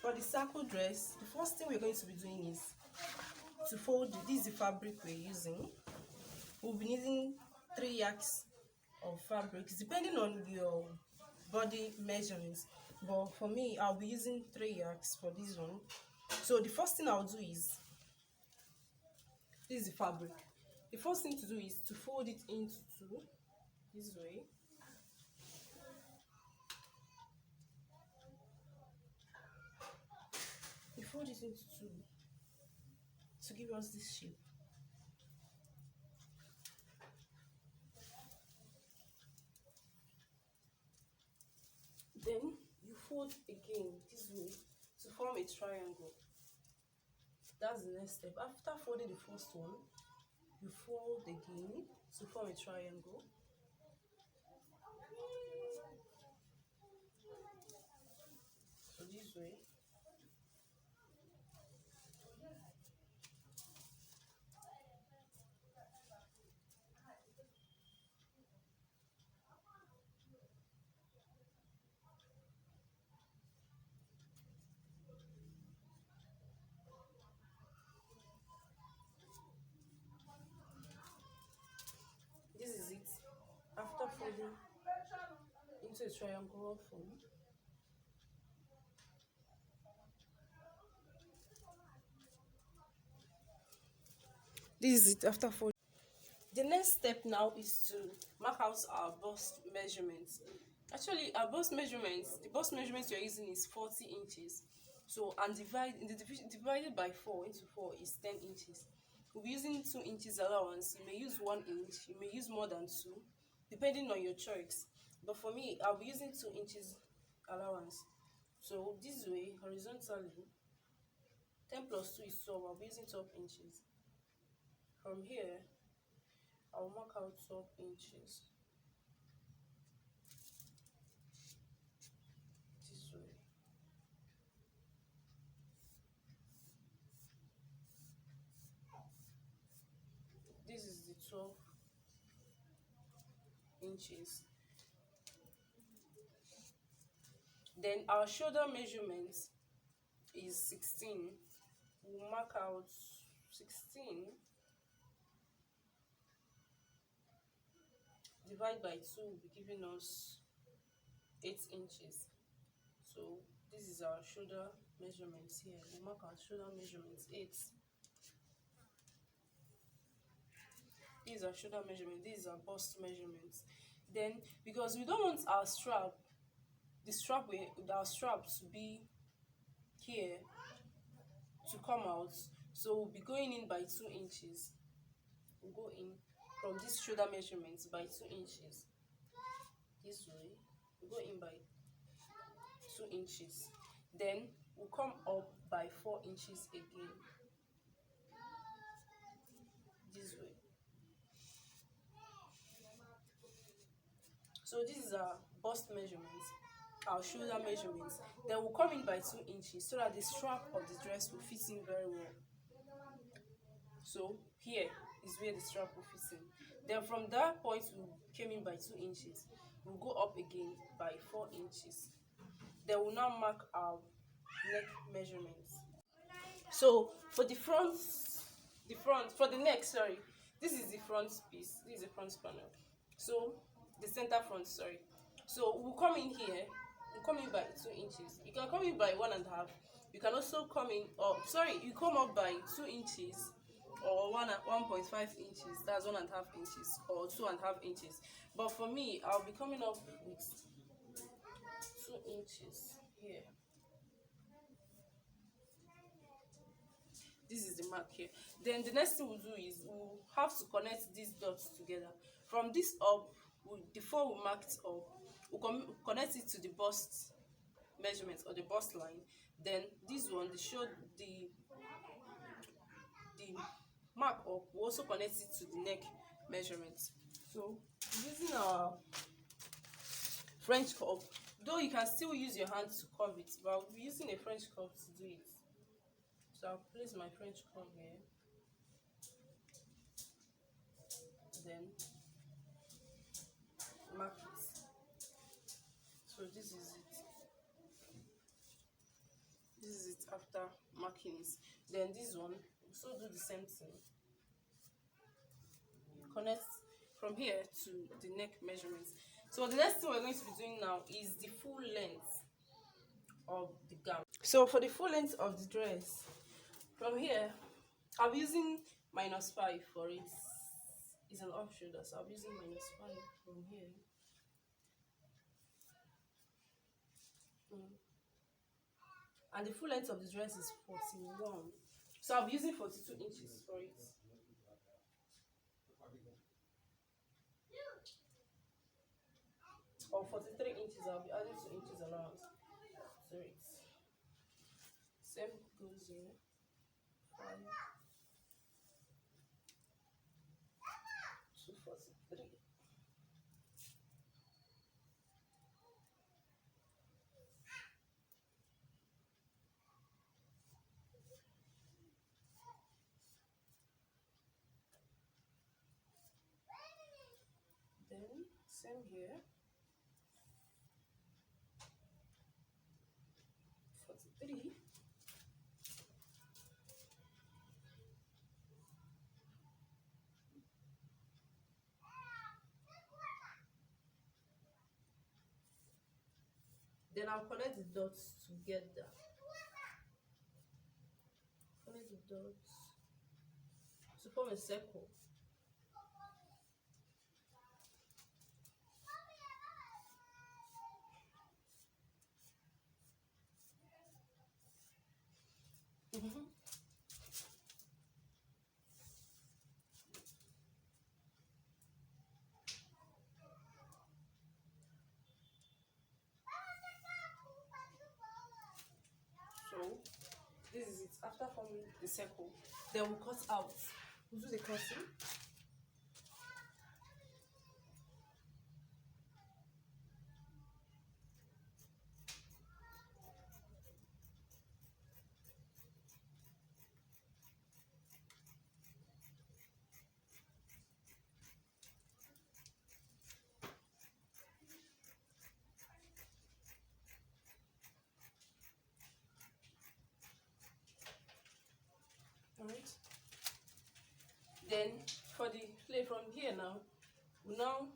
for the circle dress, the first thing we're going to be doing is to fold. This is the fabric we're using. We'll be using 3 yards of fabrics depending on your body measurements, but for me I'll be using 3 yards for this one. So the first thing I'll do is, this is the fabric. The first thing to do is to fold it into 2 this way. You fold it into 2 to give us this shape. Then you fold again this way to form a triangle. That's the next step. After folding the first one, you fold again to form a triangle. So this way. This is it. After folding into a triangular form, this is it. After folding, the next step now is to mark out our bust measurements. Actually, our bust measurements, the bust measurements you're using is 40 inches. So, and divided by 4 into 4 is 10 inches. We'll be using 2 inches allowance. You may use 1 inch, you may use more than 2, depending on your choice. But for me, I'll be using 2 inches allowance. So this way, horizontally, 10 plus 2 is 12. I'll be using 12 inches. From here, I'll mark out 12 inches. This way. This is the 12 inches. Then our shoulder measurement is 16. We'll mark out 16 divided by 2 will be giving us 8 inches. So this is our shoulder measurements here. We'll mark our shoulder measurements 8. This is our shoulder measurement. This is our bust measurements. Then, because we don't want our strap, our strap to be here to come out, so we'll be going in by 2 inches. We'll go in from this shoulder measurements by 2 inches. This way, we'll go in by 2 inches. Then we'll come up by 4 inches again. This way. So this is our bust measurements, our shoulder measurements. Then we'll come in by 2 inches so that the strap of the dress will fit in very well. So here is where the strap will fit in. Then from that point we came in by 2 inches. We'll go up again by 4 inches. Then we'll now mark our neck measurements. So for the neck, this is the front piece. This is the front panel. So the center front, So we'll come in here. We'll come in by 2 inches. You can come in by 1.5. You can also come in, you come up by 2 inches or 1.5 inches. That's 1.5 inches or 2.5 inches. But for me, I'll be coming up with 2 inches here. This is the mark here. Then the next thing we'll do is we'll have to connect these dots together. From this up, before we marked up, we'll connect it to the bust measurement or the bust line. Then this one, the mark up, we'll also connect it to the neck measurement. So using our French curve, though you can still use your hand to curve it, but I'll be using a French curve to do it. So I'll place my French curve here. Then mark it. So this is it. after marking it. Then this one, so do the same thing. Connect from here to the neck measurements. So the next thing we're going to be doing now is the full length of the gown. So for the full length of the dress, from here, I'm using -5 for it. It's an off shoulder, so I'm using -5 from here. And the full length of the dress is 41. So I'll be using 42 inches for it. Or 43 inches, I'll be adding 2 inches allowance to it. Same goes here. 5 to 43. Then same here. 43. Then I'll connect the dots together. Connect the dots to form a circle. So this is it. After forming the circle, then we'll cut out. We'll do the cutting. Alright. Then for the play from here now, we now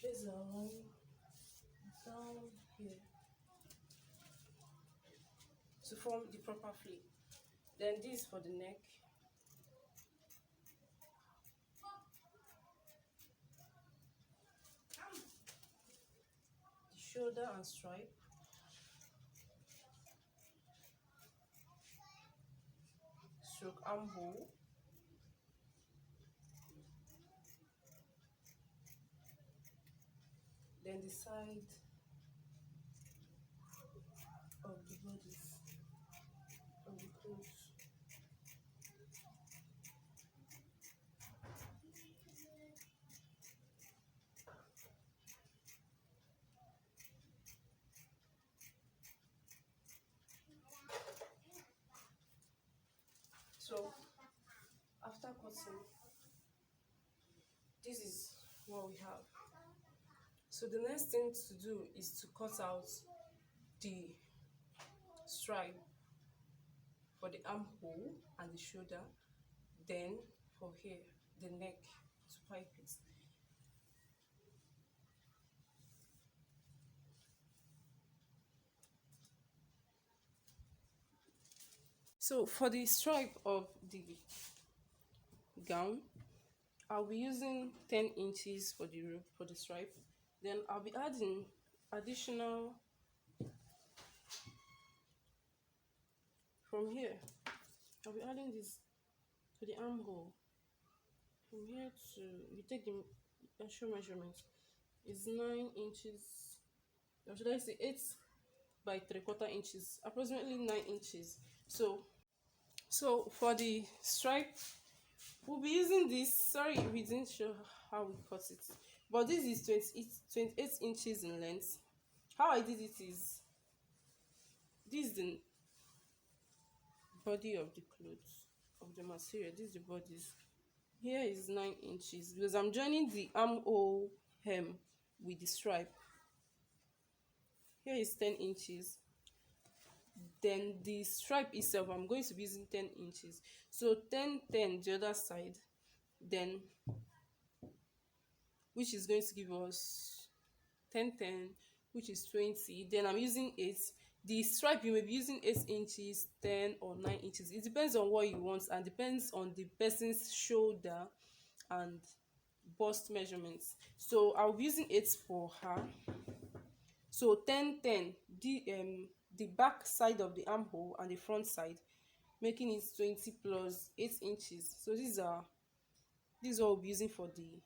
place our line down here to form the proper flay. Then this for the neck. The shoulder and stripe. Stroke armhole. Then the side of the bodies of the clothes. So after cutting, this is what we have. So the next thing to do is to cut out the stripe for the armhole and the shoulder, then for here, the neck, to pipe it. So for the stripe of the gown, I'll be using 10 inches for the stripe. Then I'll be adding additional from here. I'll be adding this to the armhole. From here to, you take the actual measurement, is 9 inches, or should I say 8 by 3/4 inches, approximately 9 inches. So for the stripe, we'll be using this. Sorry, we didn't show how we cut it, but this is 28 inches in length. How I did it is, this is the body of the clothes, of the material. This is the bodies. Here is 9 inches because I'm joining the armhole hem with the stripe. here is 10 inches. Then the stripe itself, I'm going to be using 10 inches. So 10, 10 the other side, then which is going to give us 10, 10, which is 20. Then I'm using 8. The stripe, you may be using 8 inches, 10 or 9 inches. It depends on what you want and depends on the person's shoulder and bust measurements. So I'll be using 8 for her. So 10, 10, the back side of the armhole and the front side, making it 20 plus 8 inches. So this is what we'll be using for the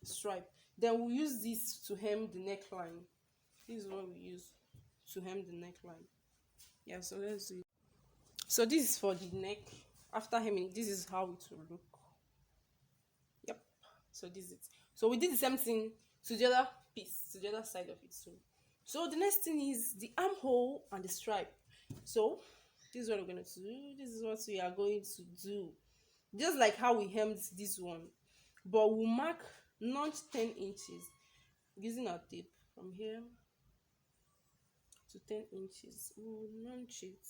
stripe. Then we'll use this to hem the neckline. This is what we use to hem the neckline. Yeah, so let's do it. So this is for the neck. After hemming, this is how it will look. Yep. So this is it. So we did the same thing to the other piece, to the other side of it. So the next thing is the armhole and the stripe. So this is what we're going to do. This is what we are going to do. Just like how we hemmed this one. But we'll mark notch 10 inches using our tape from here to 10 inches. We'll notch it.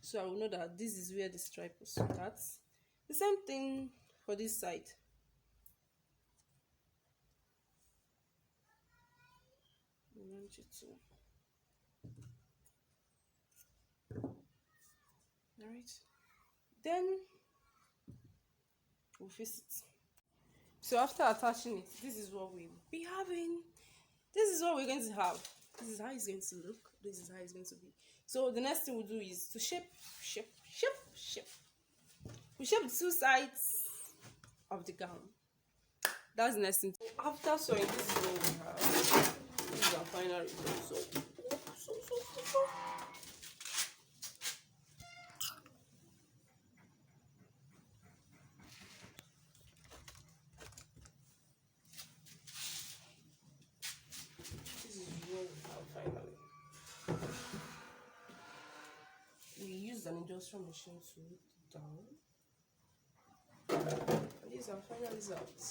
So I will know that this is where the stripe will start. The same thing for this side. Notch it too. Alright. Then we'll fix it. So after attaching it, this is what we'll be having. This is what we're going to have. This is how it's going to look. This is how it's going to be. So the next thing we'll do is to shape. We shape the two sides of the gown. That's the next thing. After sewing, this is what we have. This is our final result. So this is what we have finally. We used an industrial machine to root it down. And these are final results.